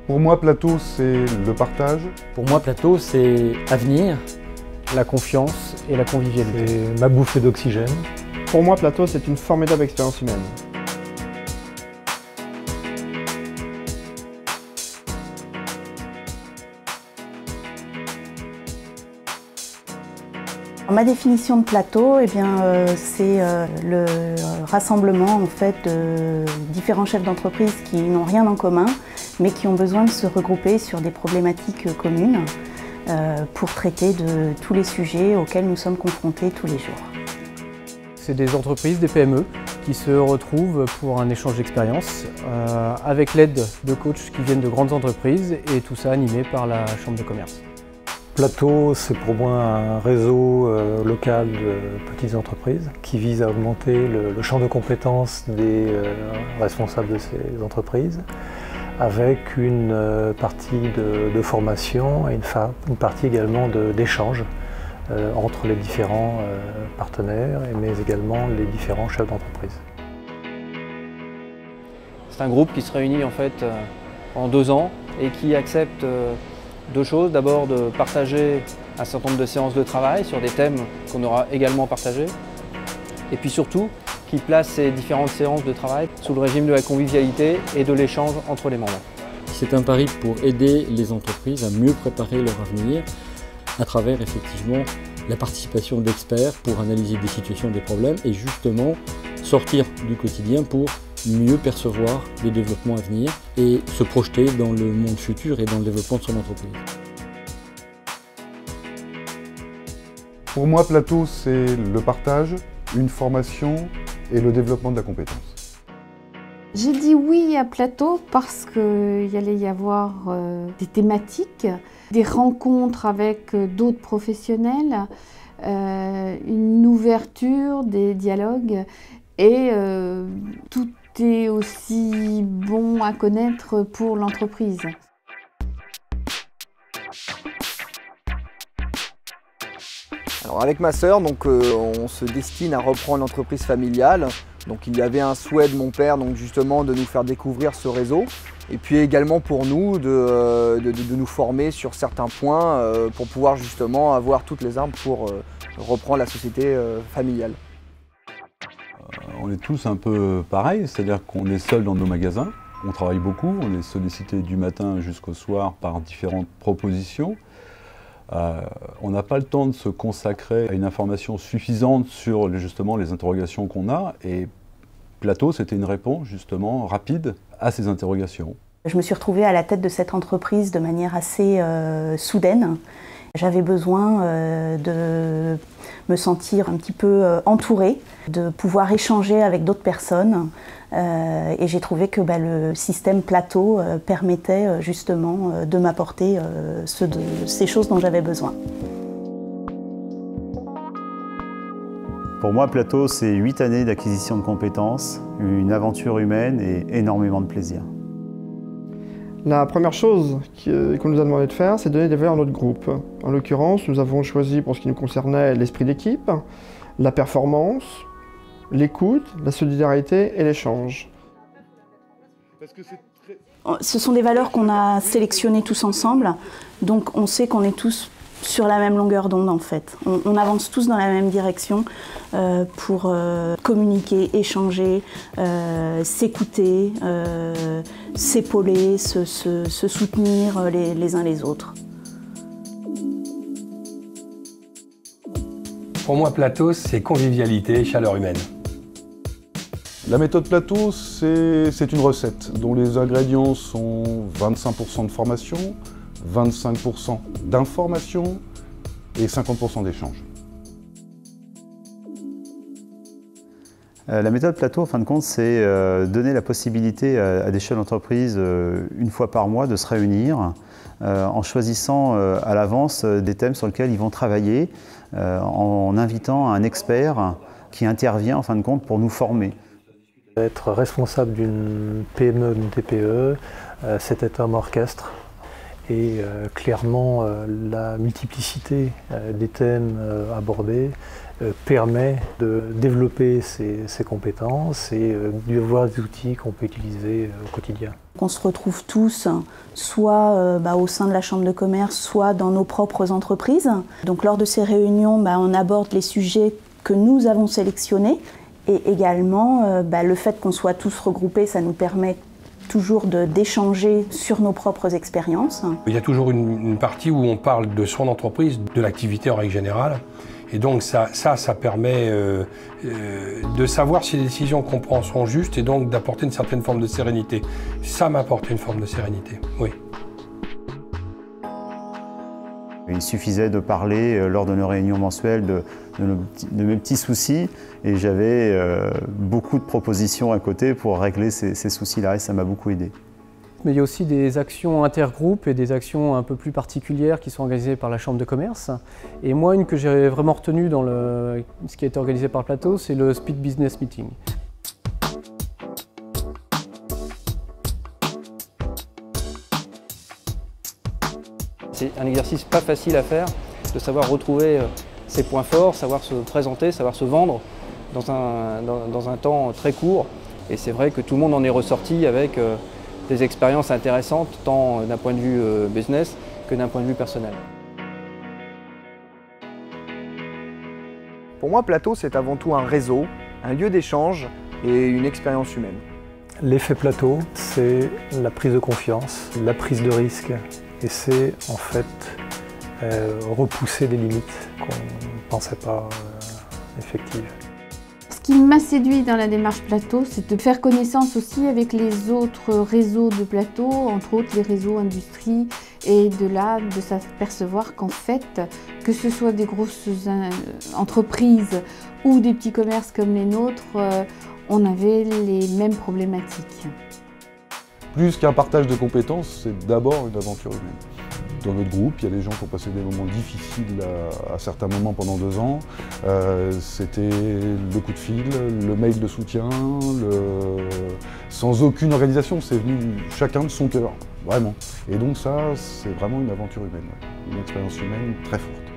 Pour moi, Plateau, c'est le partage. Pour moi, Plateau, c'est avenir, la confiance et la convivialité. C'est ma bouffée d'oxygène. Pour moi, Plateau, c'est une formidable expérience humaine. Ma définition de plateau, c'est le rassemblement en fait, de différents chefs d'entreprise qui n'ont rien en commun, mais qui ont besoin de se regrouper sur des problématiques communes pour traiter de tous les sujets auxquels nous sommes confrontés tous les jours. C'est des entreprises, des PME, qui se retrouvent pour un échange d'expériences avec l'aide de coachs qui viennent de grandes entreprises et tout ça animé par la Chambre de commerce. Plateau, c'est pour moi un réseau local de petites entreprises qui vise à augmenter le champ de compétences des responsables de ces entreprises avec une partie de formation et une partie également d'échange entre les différents partenaires, mais également les différents chefs d'entreprise. C'est un groupe qui se réunit en fait en 2 ans et qui accepte deux choses. D'abord de partager un certain nombre de séances de travail sur des thèmes qu'on aura également partagés. Et puis surtout, qui place ces différentes séances de travail sous le régime de la convivialité et de l'échange entre les membres. C'est un pari pour aider les entreprises à mieux préparer leur avenir à travers effectivement la participation d'experts pour analyser des situations, des problèmes et justement sortir du quotidien pour mieux percevoir les développements à venir et se projeter dans le monde futur et dans le développement de son entreprise. Pour moi, Plateau, c'est le partage, une formation et le développement de la compétence. J'ai dit oui à Plateau parce qu'il allait y avoir des thématiques, des rencontres avec d'autres professionnels, une ouverture, des dialogues et tout est aussi bon à connaître pour l'entreprise. Alors avec ma sœur, on se destine à reprendre l'entreprise familiale. Donc il y avait un souhait de mon père justement de nous faire découvrir ce réseau. Et puis également pour nous de nous former sur certains points pour pouvoir justement avoir toutes les armes pour reprendre la société familiale. On est tous un peu pareils, c'est-à-dire qu'on est seul dans nos magasins, on travaille beaucoup, on est sollicité du matin jusqu'au soir par différentes propositions. On n'a pas le temps de se consacrer à une information suffisante sur justement les interrogations qu'on a et Plateau, c'était une réponse justement rapide à ces interrogations. Je me suis retrouvée à la tête de cette entreprise de manière assez soudaine. J'avais besoin de me sentir un petit peu entourée, de pouvoir échanger avec d'autres personnes et j'ai trouvé que le système Plateau permettait justement de m'apporter ces choses dont j'avais besoin. Pour moi, Plateau, c'est 8 années d'acquisition de compétences, une aventure humaine et énormément de plaisir. La première chose qu'on nous a demandé de faire, c'est de donner des valeurs à notre groupe. En l'occurrence, nous avons choisi pour ce qui nous concernait l'esprit d'équipe, la performance, l'écoute, la solidarité et l'échange. Ce sont des valeurs qu'on a sélectionnées tous ensemble, donc on sait qu'on est tous sur la même longueur d'onde en fait. On avance tous dans la même direction pour communiquer, échanger, s'écouter, s'épauler, se soutenir les uns les autres. Pour moi, Plateau, c'est convivialité et chaleur humaine. La méthode Plateau, c'est une recette dont les ingrédients sont 25% de formation, 25% d'information et 50% d'échange. La méthode Plateau, en fin de compte, c'est donner la possibilité à des chefs d'entreprise, une fois par mois, de se réunir en choisissant à l'avance des thèmes sur lesquels ils vont travailler, en invitant un expert qui intervient, en fin de compte, pour nous former. Être responsable d'une PME, d'une TPE, c'est être homme orchestre. Et clairement, la multiplicité des thèmes abordés permet de développer ces compétences et d'avoir des outils qu'on peut utiliser au quotidien. On se retrouve tous, soit au sein de la Chambre de commerce, soit dans nos propres entreprises. Donc lors de ces réunions, on aborde les sujets que nous avons sélectionnés. Et également, le fait qu'on soit tous regroupés, ça nous permet toujours d'échanger sur nos propres expériences. Il y a toujours une partie où on parle de son entreprise, de l'activité en règle générale. Et donc ça permet de savoir si les décisions qu'on prend sont justes et donc d'apporter une certaine forme de sérénité. Ça m'apporte une forme de sérénité, oui. Il suffisait de parler lors de nos réunions mensuelles de mes petits soucis et j'avais beaucoup de propositions à côté pour régler ces soucis-là et ça m'a beaucoup aidé. Mais il y a aussi des actions intergroupes et des actions un peu plus particulières qui sont organisées par la Chambre de commerce. Et moi, une que j'ai vraiment retenue dans ce qui a été organisé par le plateau, c'est le Speed Business Meeting. C'est un exercice pas facile à faire, de savoir retrouver ses points forts, savoir se présenter, savoir se vendre dans un temps très court. Et c'est vrai que tout le monde en est ressorti avec des expériences intéressantes, tant d'un point de vue business que d'un point de vue personnel. Pour moi, Plateau, c'est avant tout un réseau, un lieu d'échange et une expérience humaine. L'effet Plateau, c'est la prise de confiance, la prise de risque. Et c'est en fait repousser des limites qu'on ne pensait pas effectives. Ce qui m'a séduit dans la démarche Plateau, c'est de faire connaissance aussi avec les autres réseaux de Plateau, entre autres les réseaux industrie, et de s'apercevoir qu'en fait, que ce soit des grosses entreprises ou des petits commerces comme les nôtres, on avait les mêmes problématiques. Plus qu'un partage de compétences, c'est d'abord une aventure humaine. Dans notre groupe, il y a des gens qui ont passé des moments difficiles à certains moments pendant 2 ans. C'était le coup de fil, le mail de soutien, sans aucune organisation, c'est venu chacun de son cœur, vraiment. Et donc ça, c'est vraiment une aventure humaine, une expérience humaine très forte.